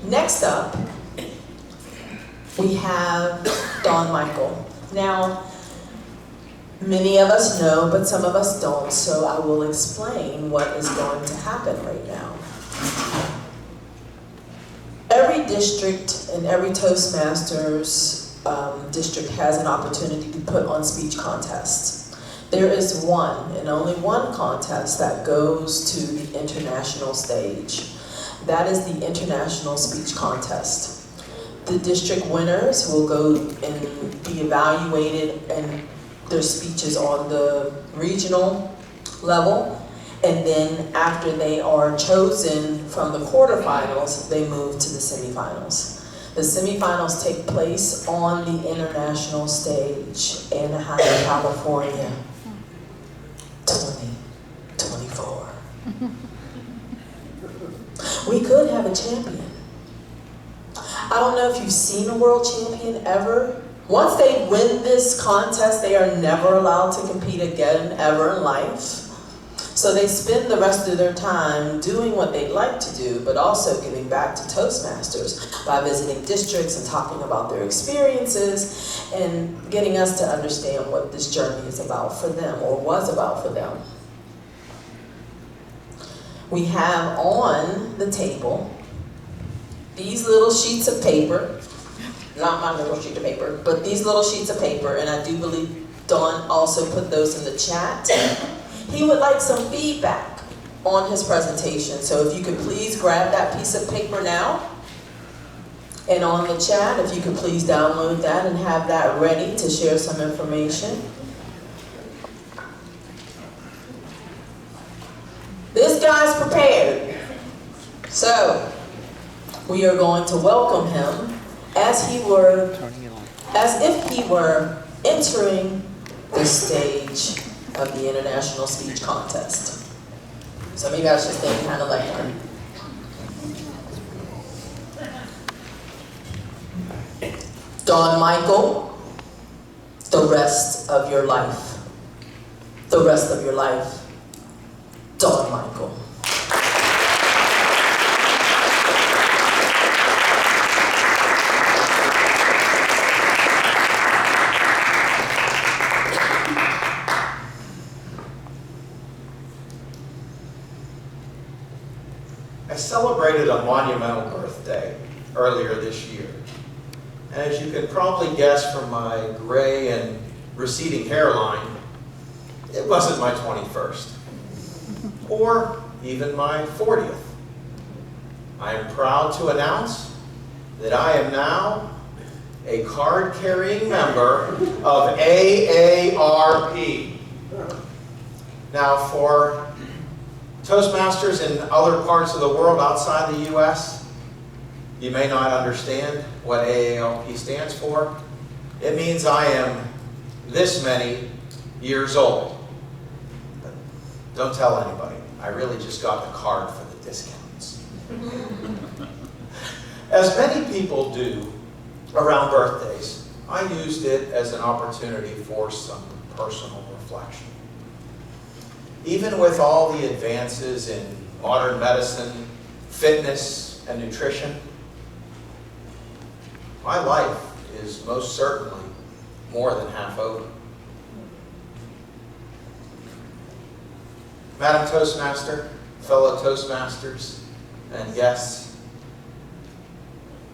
Next up, we have Don Michael. Now, many of us know, but some of us don't, so I will explain what is going to happen right now. Every district and every Toastmasters district has an opportunity to put on speech contests. There is one and only one contest that goes to the international stage. That is the International Speech Contest. The district winners will go and be evaluated and their speeches on the regional level. And then after they are chosen from the quarterfinals, they move to the semifinals. The semifinals take place on the international stage, Anaheim, California, 2024. We could have a champion. I don't know if you've seen a world champion ever. Once they win this contest, they are never allowed to compete again, ever in life. So they spend the rest of their time doing what they'd like to do, but also giving back to Toastmasters by visiting districts and talking about their experiences and getting us to understand what this journey is about for them, or was about for them. We have on the table these little sheets of paper, not my little sheet of paper, but these little sheets of paper, and I do believe Dawn also put those in the chat. He would like some feedback on his presentation, so if you could please grab that piece of paper now, and on the chat, if you could please download that and have that ready to share some information. This guy's prepared. So, we are going to welcome him as if he were entering the stage of the International Speech Contest. So maybe I should stand kind of like him. Don Michael, the rest of your life. The rest of your life. Don Michael. I celebrated a monumental birthday earlier this year. And as you can probably guess from my gray and receding hairline, it wasn't my 21st. Or even my 40th. I am proud to announce that I am now a card-carrying member of AARP. Now, for Toastmasters in other parts of the world outside the US, you may not understand what AARP stands for. It means I am this many years old. But don't tell anybody. I really just got the card for the discounts. As many people do around birthdays, I used it as an opportunity for some personal reflection. Even with all the advances in modern medicine, fitness, and nutrition, my life is most certainly more than half over. Madam Toastmaster, fellow Toastmasters, and guests,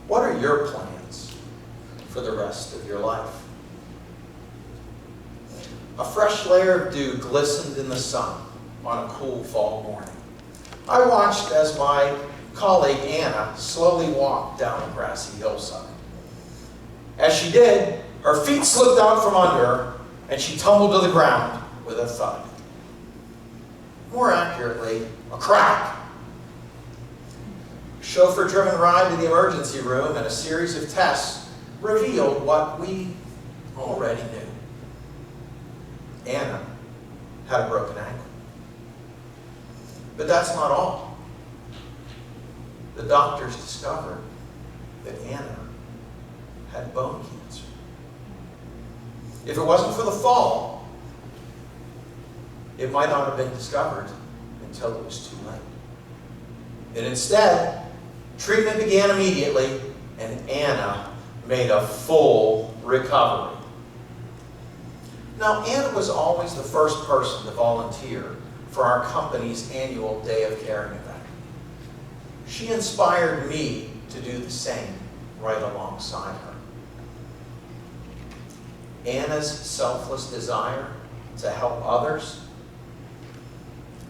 what are your plans for the rest of your life? A fresh layer of dew glistened in the sun on a cool fall morning. I watched as my colleague Anna slowly walked down a grassy hillside. As she did, her feet slipped out from under her and she tumbled to the ground with a thud. More accurately, a crack. A chauffeur-driven ride to the emergency room and a series of tests revealed what we already knew. Anna had a broken ankle. But that's not all. The doctors discovered that Anna had bone cancer. If it wasn't for the fall, it might not have been discovered until it was too late. And instead, Treatment began immediately, and Anna made a full recovery. Now, Anna was always the first person to volunteer for our company's annual Day of Caring event. She inspired me to do the same right alongside her. Anna's selfless desire to help others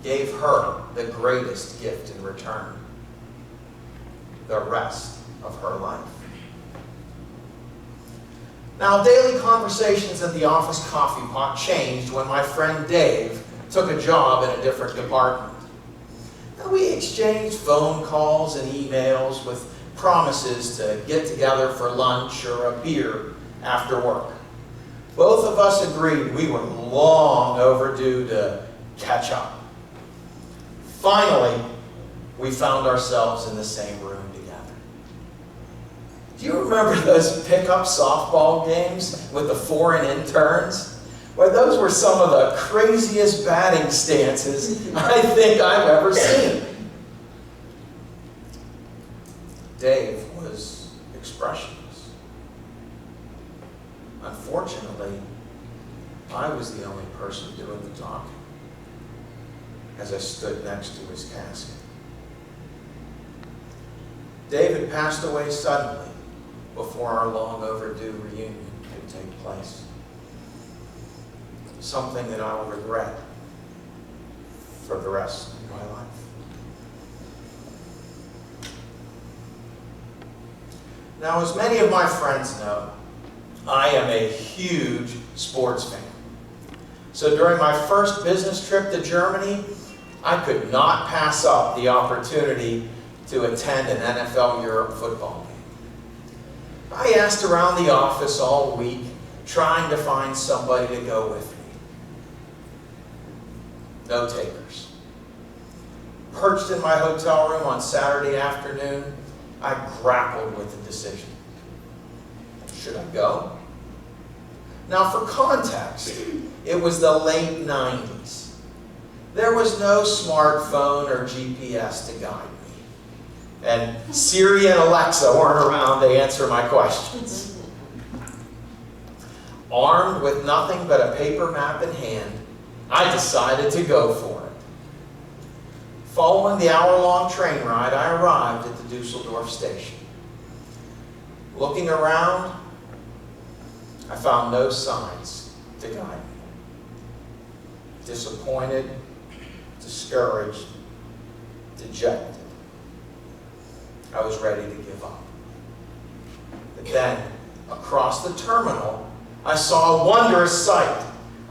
gave her the greatest gift in return: the rest of her life. Now, daily conversations at the office coffee pot changed when my friend Dave took a job in a different department. Now, we exchanged phone calls and emails with promises to get together for lunch or a beer after work. Both of us agreed we were long overdue to catch up. Finally, we found ourselves in the same room together. Do you remember those pickup softball games with the foreign interns? Well, those were some of the craziest batting stances I think I've ever seen. Dave was expressionless. Unfortunately, I was the only person doing the talking as I stood next to his casket. David passed away suddenly before our long overdue reunion could take place. Something that I'll regret for the rest of my life. Now, as many of my friends know, I am a huge sports fan. So during my first business trip to Germany, I could not pass up the opportunity to attend an NFL Europe football game. I asked around the office all week, trying to find somebody to go with me. No takers. Perched in my hotel room on Saturday afternoon, I grappled with the decision. Should I go? Now, for context, it was the late 90s. There was no smartphone or GPS to guide me. And Siri and Alexa weren't around to answer my questions. Armed with nothing but a paper map in hand, I decided to go for it. Following the hour-long train ride, I arrived at the Dusseldorf station. Looking around, I found no signs to guide me. Disappointed, discouraged, dejected. I was ready to give up. But then, across the terminal, I saw a wondrous sight: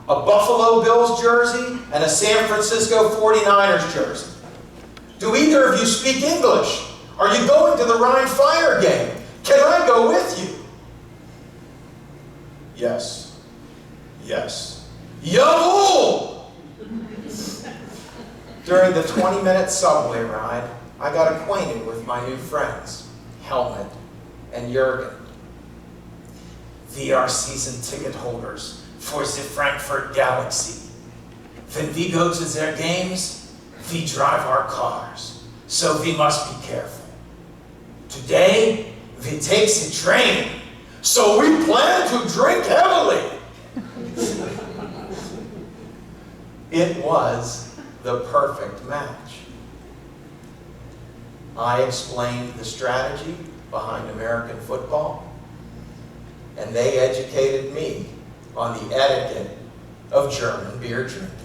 a Buffalo Bills jersey and a San Francisco 49ers jersey. Do either of you speak English? Are you going to the Rhine-Fire game? Can I go with you? Yes. Yes. Jawohl! During the 20-minute subway ride, I got acquainted with my new friends, Helmut and Jürgen. We are season ticket holders for the Frankfurt Galaxy. When we go to their games, we drive our cars, so we must be careful. Today, we take the train, so we plan to drink heavily. It was the perfect match. I explained the strategy behind American football, and they educated me on the etiquette of German beer drinking.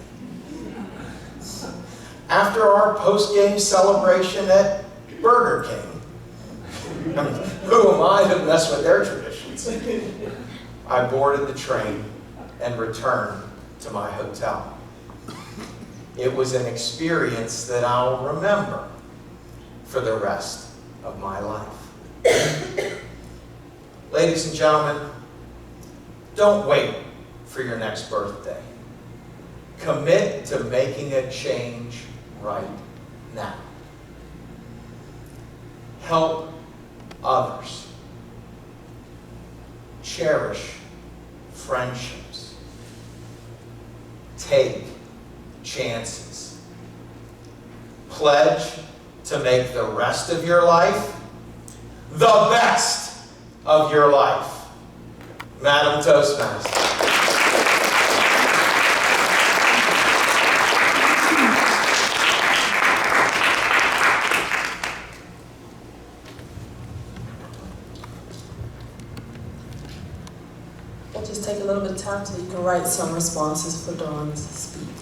After our post-game celebration at Burger King, who am I to mess with their traditions? I boarded the train and returned to my hotel. It was an experience that I'll remember for the rest of my life. Ladies and gentlemen, don't wait for your next birthday. Commit to making a change right now. Help others. Cherish friendships. Take chances. Pledge to make the rest of your life the best of your life. Madam Toastmaster. We'll just take a little bit of time so you can write some responses for Dawn's speech.